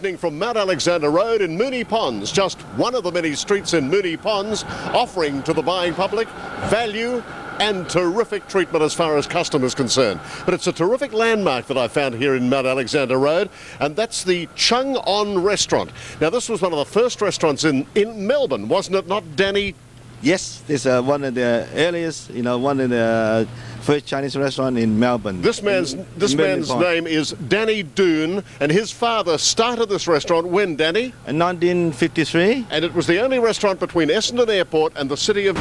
evening from Mount Alexander Road in Moonee Ponds, just one of the many streets in Moonee Ponds, offering to the buying public value and terrific treatment as far as custom is concerned. But it's a terrific landmark that I found here in Mount Alexander Road, and that's the Chung restaurant. Now, this was one of the first restaurants in Melbourne, wasn't it not, Danny? Yes, this is one of the earliest, one of the first Chinese restaurant in Melbourne. This man's name is Danny Doon, and his father started this restaurant when, Danny? In 1953. And it was the only restaurant between Essendon Airport and the city of...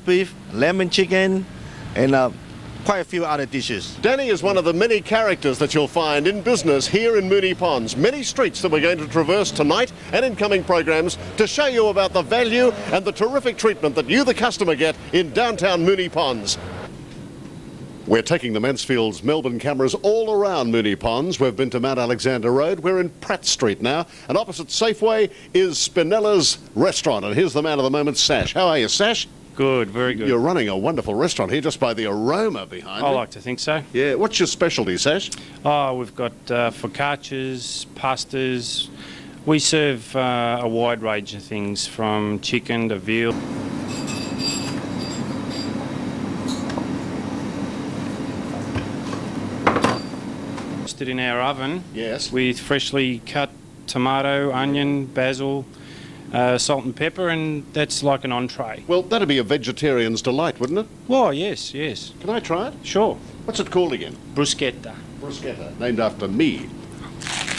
beef, lemon chicken, and quite a few other dishes. Danny is one of the many characters that you'll find in business here in Moonee Ponds. Many streets that we're going to traverse tonight and in coming programs to show you about the value and the terrific treatment that you, the customer, get in downtown Moonee Ponds. We're taking the Mansfields Melbourne cameras all around Moonee Ponds. We've been to Mount Alexander Road. We're in Pratt Street now, and opposite Safeway is Spinella's restaurant. And here's the man of the moment, Sash. How are you, Sash? Good, very good. You're running a wonderful restaurant here just by the aroma behind I me. like to think so. Yeah. What's your specialty, Sash? Oh, we've got focaccias, pastas. We serve a wide range of things from chicken to veal. Roasted in our oven. Yes. With freshly cut tomato, onion, basil, salt and pepper, and that's like an entree. Well, that'd be a vegetarian's delight, wouldn't it? Well, yes, yes. Can I try it? Sure. What's it called again? Bruschetta. Bruschetta, named after me.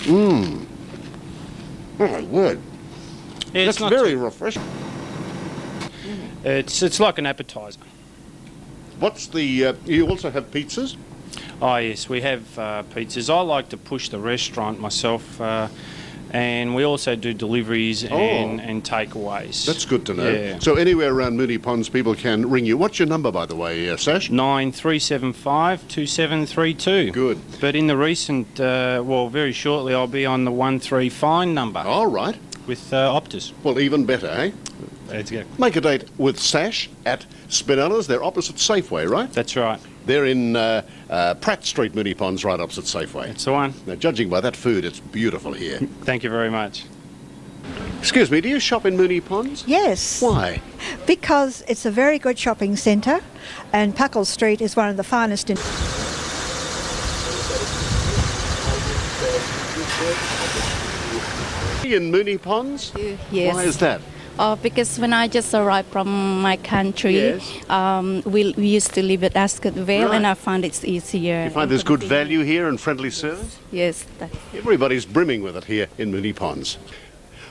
Mmm. Oh, my word. Yeah, that's very refreshing. It's like an appetizer. What's the... you also have pizzas? Oh, yes, we have pizzas. I like to push the restaurant myself, and we also do deliveries and takeaways. That's good to know. Yeah. So anywhere around Moonee Ponds, people can ring you. What's your number, by the way, Sash? 9375 2732. Good. But in the recent, well, very shortly, I'll be on the 13 fine number. All right. With Optus. Well, even better, eh? Let's go. Make a date with Sash at Spinella's. They're opposite Safeway, right? That's right. They're in Pratt Street, Moonee Ponds, right opposite Safeway. That's the one. Now, judging by that food, it's beautiful here. Thank you very much. Excuse me, do you shop in Moonee Ponds? Yes. Why? Because it's a very good shopping centre, and Puckle Street is one of the finest in... In Moonee Ponds? Yes. Why is that? Because when I just arrived from my country, yes. we used to live at Ascot Vale, Right. and I found it's easier. You find there's good value here and friendly service? Yes. Everybody's brimming with it here in Moonee Ponds.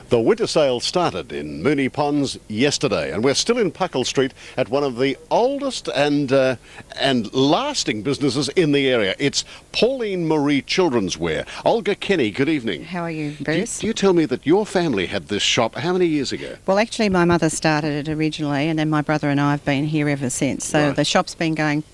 The winter sale started in Moonee Ponds yesterday, and we're still in Puckle Street at one of the oldest and lasting businesses in the area. It's Pauline Marie Children's Wear. Olga Kenny, good evening. How are you, Bruce? Do you tell me that your family had this shop how many years ago? Well, actually, my mother started it originally, and then my brother and I have been here ever since. So Right. the shop's been going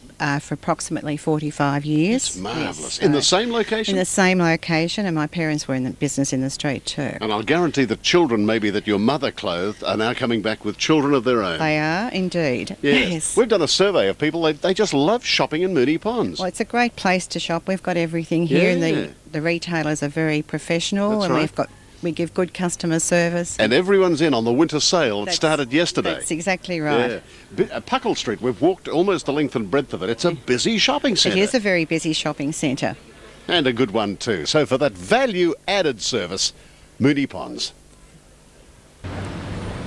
for approximately 45 years. It's marvellous. Yes, In the same location? In the same location, and my parents were in the business in the street too. And I'll guarantee the children maybe that your mother clothed are now coming back with children of their own. They are, indeed. Yes. We've done a survey of people. They just love shopping in Moonee Ponds. Well, it's a great place to shop. We've got everything here, Yeah. and the retailers are very professional, That's and right. we give good customer service. And everyone's in on the winter sale. It started yesterday. That's exactly right. Yeah. Puckle Street, we've walked almost the length and breadth of it. It's a busy shopping centre. It is a very busy shopping centre. And a good one too. So for that value-added service, Moonee Ponds.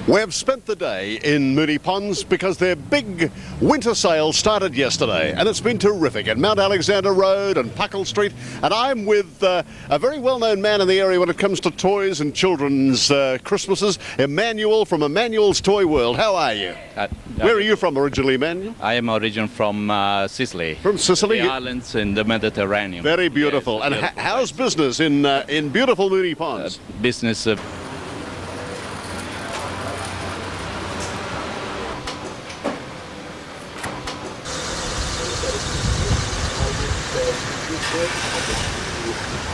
We've spent the day in Moonee Ponds because their big winter sale started yesterday, and it's been terrific at Mount Alexander Road and Puckle Street. And I'm with a very well-known man in the area when it comes to toys and children's Christmases, Emmanuel from Emmanuel's Toy World. How are you? Where are you from originally, Emmanuel? I am originally from Sicily. From Sicily? The islands in the Mediterranean. Very beautiful. Yes, and beautiful how's business in beautiful Moonee Ponds? Business.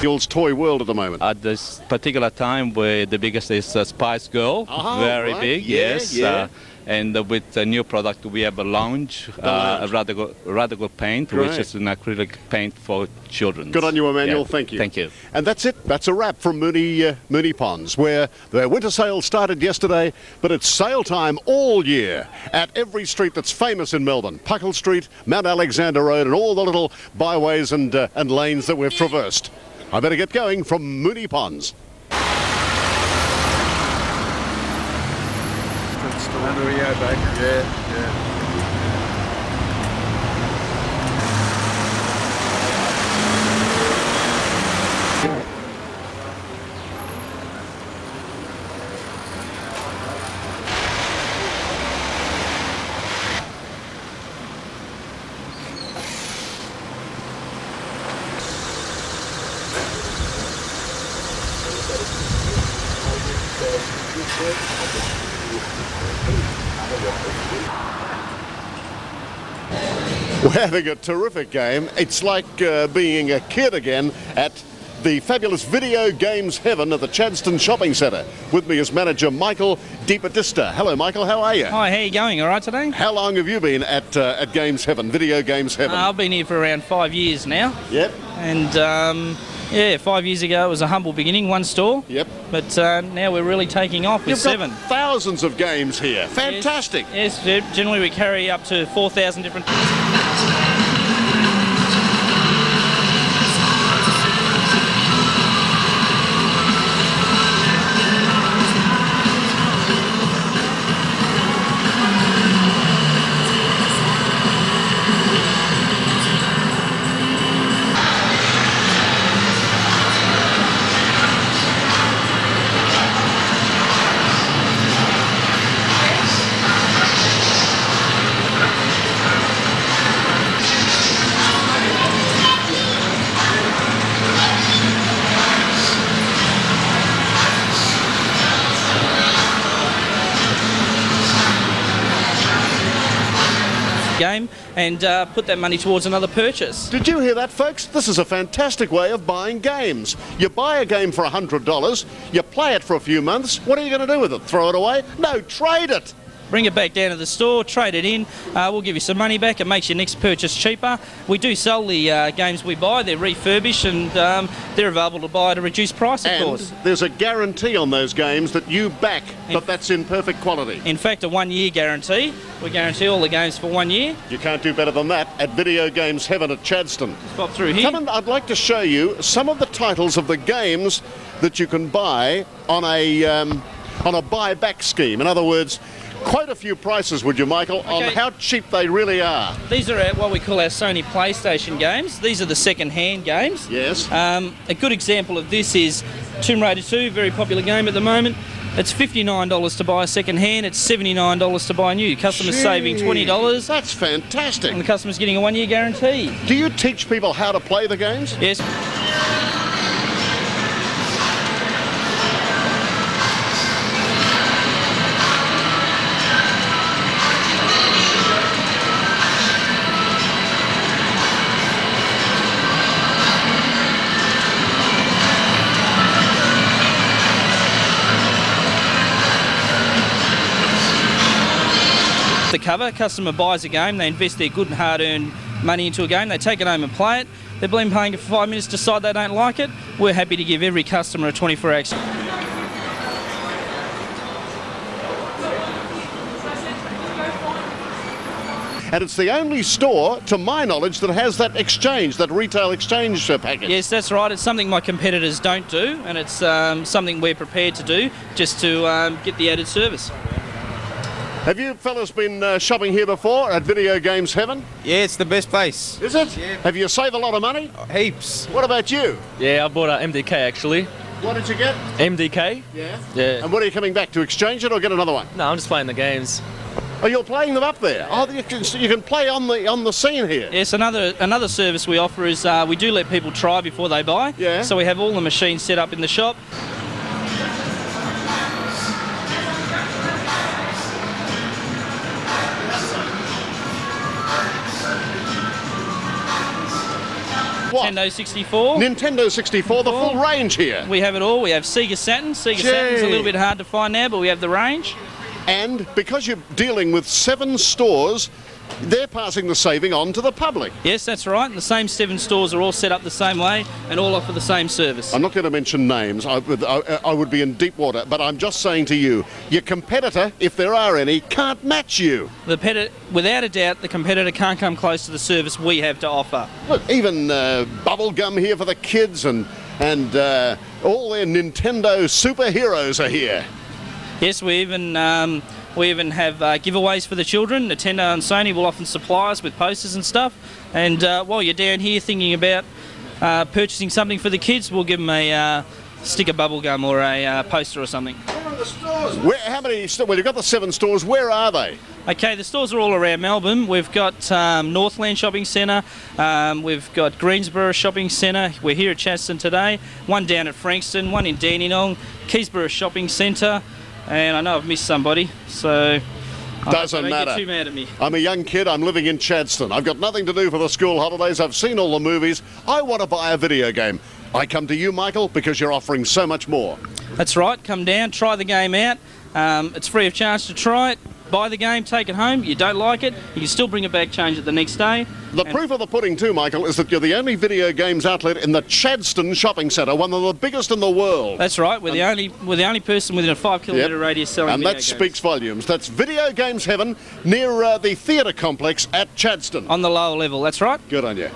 Emmanuel's Toy World at the moment. At this particular time, where the biggest is Spice Girl, very right. big, Yeah, yes. yeah. And with the new product, we have a lounge, a radical paint, Great. which is an acrylic paint for children. Good on you, Emmanuel. Yeah, Thank you. Thank you. And that's it. That's a wrap from Moonee Ponds, where their winter sale started yesterday, but it's sale time all year at every street that's famous in Melbourne. Puckle Street, Mount Alexander Road, and all the little byways and lanes that we've traversed. I better get going from Moonee Ponds. We're having a terrific game. It's like being a kid again at the fabulous video games heaven at the Chadstone Shopping Centre. With me is manager Michael Battista. Hello, Michael. How are you? Hi, how are you going? All right today? How long have you been at Games Heaven, Video Games Heaven? I've been here for around 5 years now. Yep. And yeah, 5 years ago it was a humble beginning, one store. Yep. But now we're really taking off with You've got 7. thousands of games here. Fantastic. Yes, generally we carry up to 4,000 different... game and put that money towards another purchase. Did you hear that, folks? This is a fantastic way of buying games. You buy a game for $100, you play it for a few months, what are you going to do with it? Throw it away? No, trade it! Bring it back down to the store, trade it in, we'll give you some money back, it makes your next purchase cheaper. We do sell the games we buy, they're refurbished and they're available to buy at a reduced price, of course. And there's a guarantee on those games that you back that that's in perfect quality. In fact, a 1 year guarantee. We guarantee all the games for 1 year. You can't do better than that at Video Games Heaven at Chadstone. Pop through here. Come on, I'd like to show you some of the titles of the games that you can buy on a buyback scheme. In other words, quite a few prices, would you, Michael, on how cheap they really are. These are what we call our Sony PlayStation games. These are the second-hand games. Yes. A good example of this is Tomb Raider 2, very popular game at the moment. It's $59 to buy a second-hand. It's $79 to buy new. Customers saving $20. That's fantastic. And the customer's getting a 1 year guarantee. Do you teach people how to play the games? Yes. The cover, customer buys a game, they invest their good and hard-earned money into a game, they take it home and play it. They've been playing it for 5 minutes, decide they don't like it. We're happy to give every customer a 24-hour access. And it's the only store, to my knowledge, that has that exchange, that retail exchange package. Yes, that's right. It's something my competitors don't do, and it's something we're prepared to do just to get the added service. Have you fellas been shopping here before at Video Games Heaven? Yeah, it's the best place. Is it? Yeah. Have you saved a lot of money? Heaps. What about you? Yeah, I bought an MDK actually. What did you get? MDK? Yeah. Yeah. And what are you coming back to, exchange it or get another one? No, I'm just playing the games. Oh, you're playing them up there? Oh, you can play on the scene here? Yes, another service we offer is we do let people try before they buy. Yeah. So we have all the machines set up in the shop. What? Nintendo 64. Nintendo 64, the full range here. We have it all. We have Sega Saturn. Sega Saturn's a little bit hard to find now, but we have the range. And because you're dealing with 7 stores, they're passing the saving on to the public. Yes, that's right. And the same 7 stores are all set up the same way and all offer the same service. I'm not going to mention names. I would be in deep water, but I'm just saying to you, your competitor, if there are any, can't match you. Without a doubt, the competitor can't come close to the service we have to offer. Look, even bubble gum here for the kids, and all their Nintendo superheroes are here. Yes, we even have giveaways for the children. Nintendo and Sony will often supply us with posters and stuff. And while you're down here thinking about purchasing something for the kids, we'll give them a stick of bubble gum or a poster or something. Where are the stores? How many? Well, you've got the 7 stores. Where are they? Okay, the stores are all around Melbourne. We've got Northland Shopping Centre, we've got Greensborough Shopping Centre, we're here at Chadstone today, one down at Frankston, one in Dandenong, Keysborough Shopping Centre, and I know I've missed somebody, so doesn't matter. Don't get too mad at me. I'm a young kid, I'm living in Chadstone. I've got nothing to do for the school holidays, I've seen all the movies, I want to buy a video game. I come to you, Michael, because you're offering so much more. That's right, come down, try the game out, it's free of charge to try it. Buy the game, take it home. You don't like it, you can still bring it back, change it the next day. The proof of the pudding too, Michael, is that you're the only video games outlet in the Chadstone shopping centre, one of the biggest in the world. That's right. We're the only person within a 5 kilometre radius selling and video that games. Speaks volumes. That's Video Games Heaven near the theatre complex at Chadstone. On the lower level. That's right. Good on you.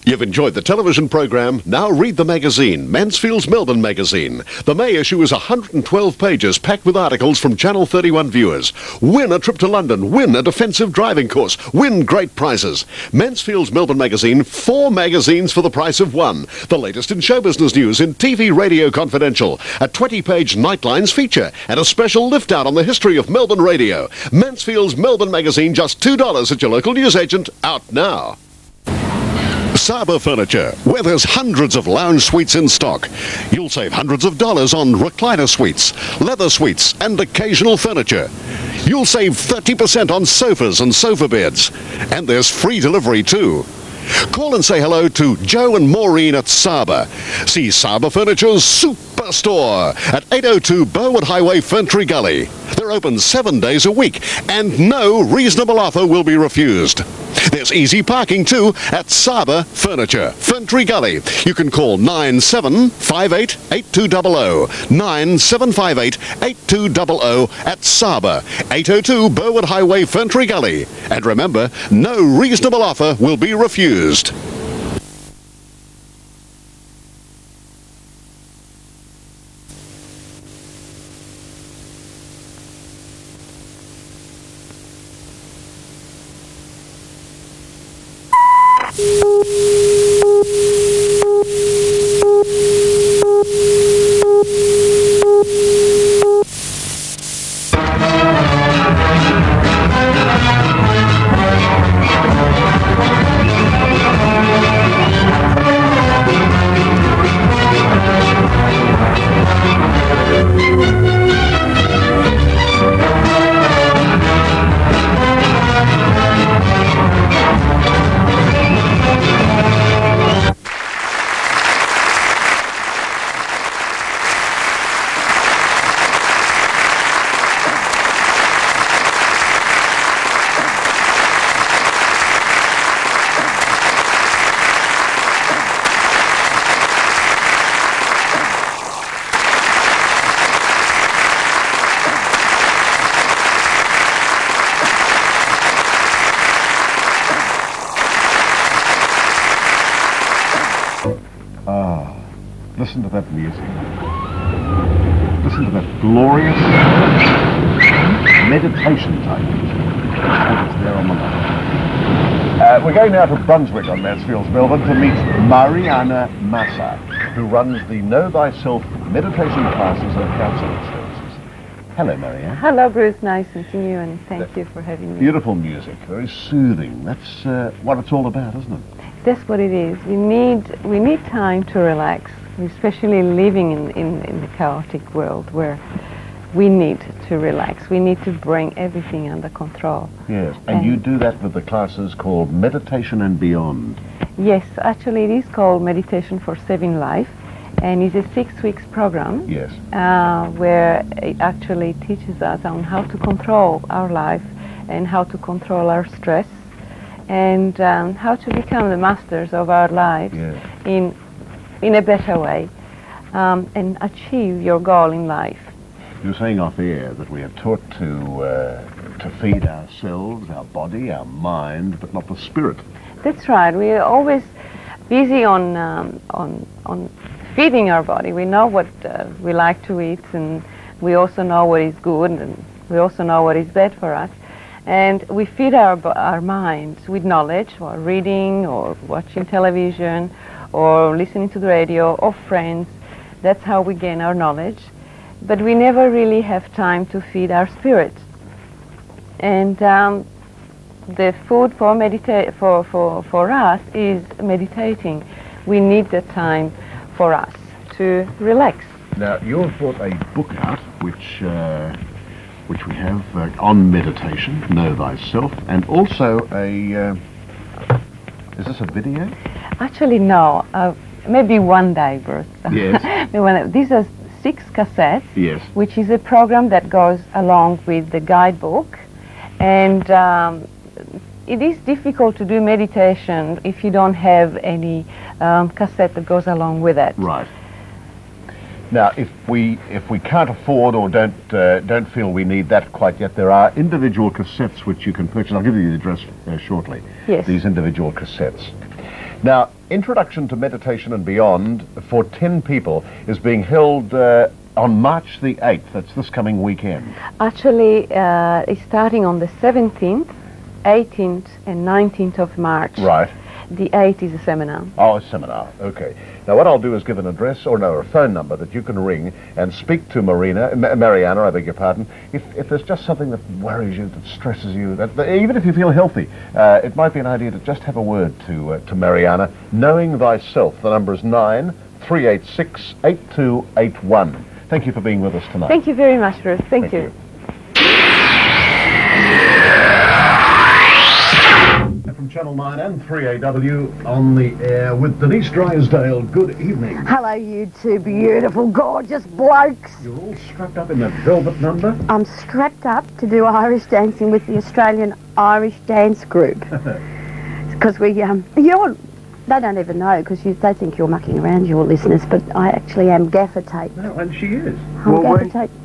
You've enjoyed the television programme, now read the magazine, Mansfields Melbourne magazine. The May issue is 112 pages packed with articles from Channel 31 viewers. Win a trip to London, win a defensive driving course, win great prizes. Mansfields Melbourne magazine, 4 magazines for the price of 1. The latest in show business news in TV, radio confidential, a 20-page Nightlines feature, and a special lift-out on the history of Melbourne radio. Mansfields Melbourne magazine, just $2 at your local newsagent, out now. Saba Furniture, where there's hundreds of lounge suites in stock. You'll save hundreds of dollars on recliner suites, leather suites, and occasional furniture. You'll save 30% on sofas and sofa beds. And there's free delivery too. Call and say hello to Joe and Maureen at Saba. See Saba Furniture's Superstore at 802 Burwood Highway, Ferntree Gully. They're open 7 days a week, and no reasonable offer will be refused. There's easy parking too at Saba Furniture, Ferntree Gully. You can call 9758 8200, 9758 8200 at Saba, 802 Burwood Highway, Ferntree Gully. And remember, no reasonable offer will be refused. Listen to that music. Listen to that glorious meditation type music. It's there on the line. We're going now to Brunswick on Mansfields Melbourne to meet Mariana who runs the Know Thyself meditation classes and counselling services. Hello, Mariana. Hello, Bruce. Nice meeting you, and thank you for having me. Beautiful music, very soothing. That's what it's all about, isn't it? That's what it is. We need time to relax, especially living in the chaotic world where we need to relax. We need to bring everything under control. Yes, and you do that with the classes called Meditation and Beyond. Yes, actually it is called Meditation for Saving Life, and it's a 6 weeks program. Yes. Where it actually teaches us on how to control our life and how to control our stress and how to become the masters of our lives in a better way and achieve your goal in life. You were saying off air that we are taught to feed ourselves, our body, our mind, but not the spirit. That's right. We are always busy on feeding our body. We know what we like to eat, and we also know what is good, and we also know what is bad for us. And we feed our minds with knowledge, or reading, or watching television, or listening to the radio, or friends. That's how we gain our knowledge. But we never really have time to feed our spirit. And the food for us is meditating. We need the time for us to relax. Now, you've brought a book out which we have on meditation, Know Thyself, and also a, is this a video? Actually, no. Maybe one day, Bruce. Yes. These are 6 cassettes, yes, which is a program that goes along with the guidebook. And it is difficult to do meditation if you don't have any cassette that goes along with it. Right. Now, if we can't afford or don't feel we need that quite yet, there are individual cassettes which you can purchase. I'll give you the address shortly. Yes. These individual cassettes. Now, Introduction to Meditation and Beyond for 10 people is being held on March the 8th. That's this coming weekend. Actually, it's starting on the 17th, 18th and 19th of March. Right. The 8th is a seminar. Oh, a seminar. Okay. Now, what I'll do is give an address, or no, a phone number that you can ring and speak to Mariana, I beg your pardon. If there's just something that worries you, that stresses you, that even if you feel healthy, it might be an idea to just have a word to Mariana. Knowing Thyself. The number is 9386 8281. Thank you for being with us tonight. Thank you very much, Bruce. Thank you. From Channel 9 and 3AW on the air with Denise Drysdale. Good evening. Hello, you two beautiful, gorgeous blokes. You're all strapped up in that velvet number? I'm strapped up to do Irish dancing with the Australian Irish Dance Group. Because they don't even know, because they think you're mucking around, your listeners, but I actually am gaffer tape. No, and she is.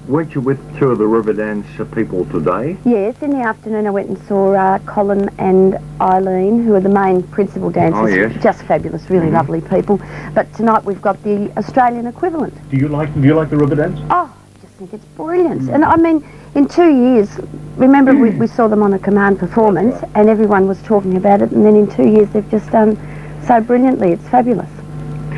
Weren't you with two of the river dance people today? Yes, in the afternoon I went and saw Colin and Eileen, who are the main principal dancers. Oh, yes. Just fabulous, really lovely people. But tonight we've got the Australian equivalent. Do you like the river dance? Oh, I just think it's brilliant. And I mean, in 2 years, remember we saw them on a command performance and everyone was talking about it, and then in 2 years they've just done so brilliantly. It's fabulous.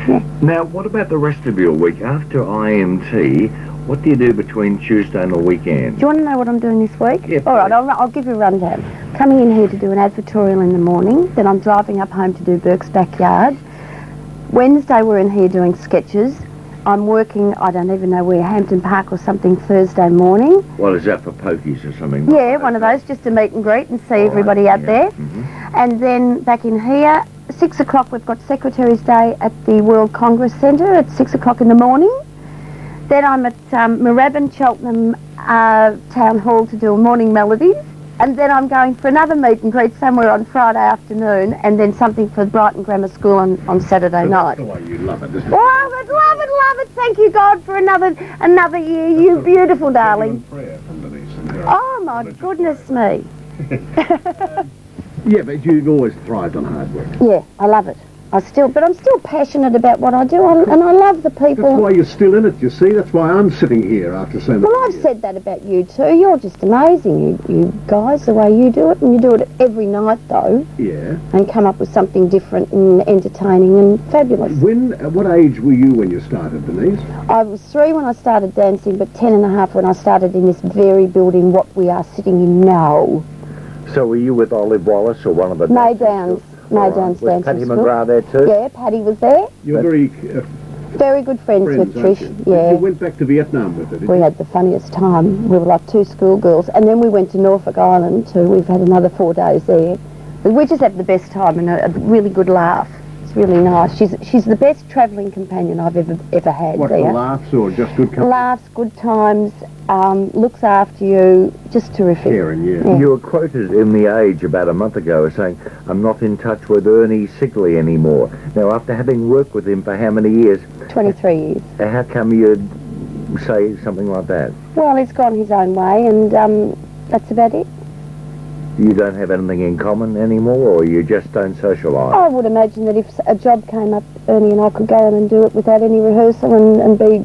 Yeah. Now, what about the rest of your week? After IMT, what do you do between Tuesday and the weekend? Do you want to know what I'm doing this week? Yeah, all right, I'll give you a rundown. Coming in here to do an advertorial in the morning, then I'm driving up home to do Burke's Backyard. Wednesday we're in here doing sketches. I'm working, I don't even know where, Hampton Park or something, Thursday morning. Well, is that for pokies or something? Yeah, one of those, just to meet and greet and see everybody out there. And then back in here, 6 o'clock we've got Secretary's Day at the World Congress Centre at 6 o'clock in the morning. Then I'm at Moorabbin, Cheltenham Town Hall to do a morning melodies. And then I'm going for another meet and greet somewhere on Friday afternoon, and then something for Brighton Grammar School on Saturday night. That's the way you love it, isn't it? Love it, love it, love it. Thank you, God, for another year. You beautiful darling. Prayer from Denise. Oh, my goodness me. Yeah, but you've always thrived on hard work. Yeah, I love it. But I'm still passionate about what I do, and I love the people. That's why you're still in it, you see. That's why I'm sitting here after so many Well, I've said that about you too. You're just amazing, you guys, the way you do it, and you do it every night, though. Yeah. And come up with something different and entertaining and fabulous. At what age were you when you started, Denise? I was 3 when I started dancing, but 10 and a half when I started in this very building, what we are sitting in now. So were you with Olive Wallace or one of the May Downs dancing was Paddy school. McGrath there too? Yeah, Paddy was there. You're very good friends with Trish. You went back to Vietnam with her, didn't you? We had the funniest time. We were like 2 schoolgirls, and then we went to Norfolk Island too. We've had another 4 days there. But we just had the best time and a really good laugh. It's really nice. She's the best travelling companion I've ever had. What, there. for laughs or just good company? Laughs, good times, looks after you, just terrific. Caring, yeah. You were quoted in The Age about a month ago as saying, "I'm not in touch with Ernie Sigley anymore." Now, after having worked with him for how many years? 23 years. How come you'd say something like that? Well, he's gone his own way, and that's about it. You don't have anything in common anymore, or you just don't socialise? I would imagine that if a job came up, Ernie and I could go in and do it without any rehearsal and be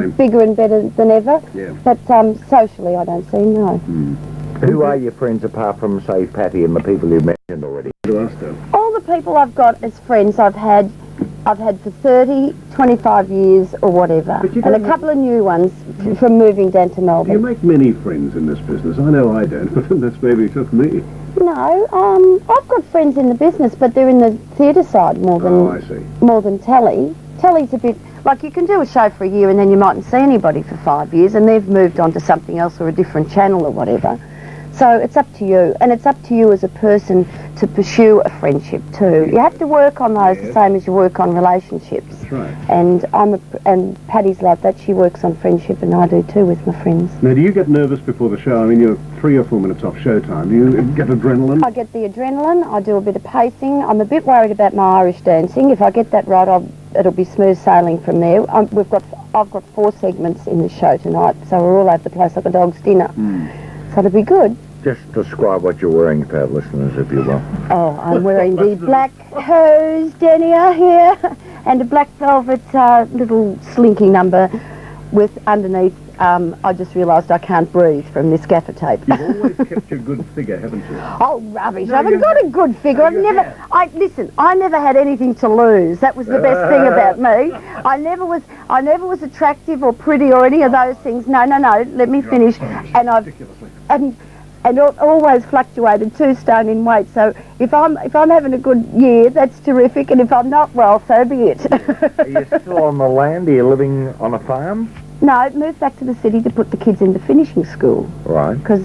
bigger and better than ever. Yeah. But socially, I don't see him, no. Who are your friends apart from, say, Patty and the people you've mentioned already? All the people I've got as friends I've had for 30, 25 years or whatever. And a couple of new ones from moving down to Melbourne. Do you make many friends in this business? I know I don't, but that's maybe just me. No, I've got friends in the business, but they're in the theatre side more than telly. Telly's a bit, like you can do a show for a year and then you mightn't see anybody for 5 years and they've moved on to something else or a different channel or whatever. So it's up to you, and it's up to you as a person to pursue a friendship too. You have to work on those the same as you work on relationships. That's right. And Paddy's like that. She works on friendship, and I do too with my friends. Now, do you get nervous before the show? I mean, you're 3 or 4 minutes off showtime. Do you get adrenaline? I get the adrenaline. I do a bit of pacing. I'm a bit worried about my Irish dancing. If I get that right, it'll be smooth sailing from there. I've got 4 segments in the show tonight, so we're all over the place like a dog's dinner. So it'll be good. Just describe what you're wearing for our listeners, if you will. Oh, I'm wearing the black hose denier here and a black velvet little slinky number with underneath, I just realised I can't breathe from this gaffer tape. You've always kept your good figure, haven't you? Oh, rubbish. I haven't got a good figure. I never had anything to lose. That was the best thing about me. I never was attractive or pretty or any of those things. No. Let me finish. And always fluctuated 2 stone in weight. So if I'm having a good year, that's terrific. And if I'm not, well, so be it. Are you still on the land? Are you living on a farm? No, moved back to the city to put the kids into finishing school. Right. Because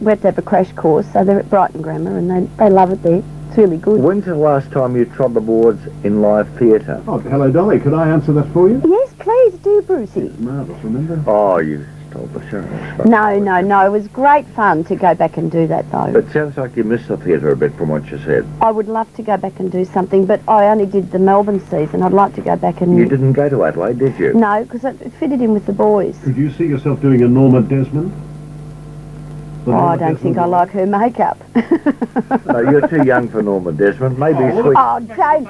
we had to have a crash course, so they're at Brighton Grammar and they love it there. It's really good. When's the last time you trod the boards in live theatre? Oh, hello, Dolly. Could I answer that for you? Yes, please do, Brucey. It's marvellous, remember? Oh, you told the show. No. It was great fun to go back and do that, though. It sounds like you missed the theatre a bit from what you said. I would love to go back and do something, but I only did the Melbourne season. I'd like to go back and... You didn't go to Adelaide, did you? No, because it fitted in with the boys. Could you see yourself doing a Norma Desmond? I don't think I like her makeup. No, you're too young for Norma Desmond. Maybe sweet... Oh, don't...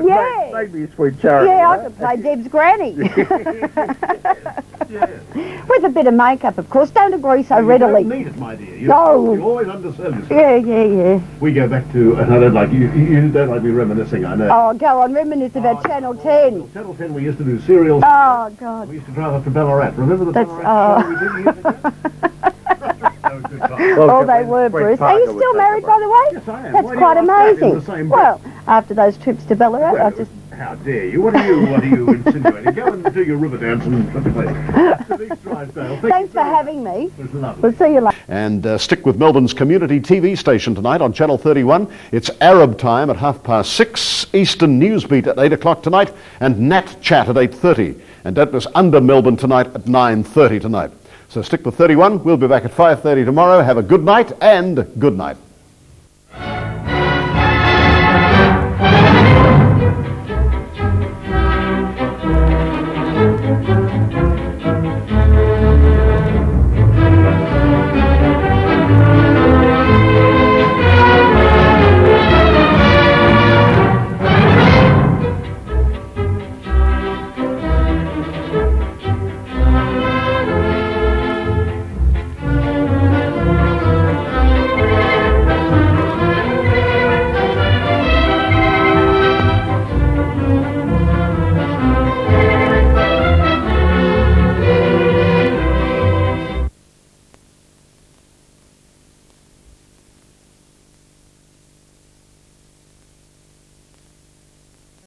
Yeah. Maybe sweet Charity. Yeah, I could play Deb's granny. With a bit of makeup, of course. Don't agree so readily. You don't need it, my dear. You always underserve yourself. Yeah. We go back to, and I don't like you don't like me reminiscing, I know. Oh, go on, reminisce about Channel 10. Channel 10, we used to do serials. Oh, God. We used to drive up to Ballarat. Remember the Ballarat show we did years ago? Oh, they were, Bruce. Are you still married, by the way? Yes, I am. That's quite amazing. Well, after those trips to Ballarat, I just... How dare you? What are you insinuating? Go and do your river dance and Denise Drysdale. Thanks for having me. It was lovely. We'll see you later. And stick with Melbourne's community TV station tonight on Channel 31. It's Arab time at 6:30, Eastern Newsbeat at 8 o'clock tonight, and Nat Chat at 8:30. And don't miss Under Melbourne tonight at 9:30 tonight. So stick with 31. We'll be back at 5:30 tomorrow. Have a good night and good night.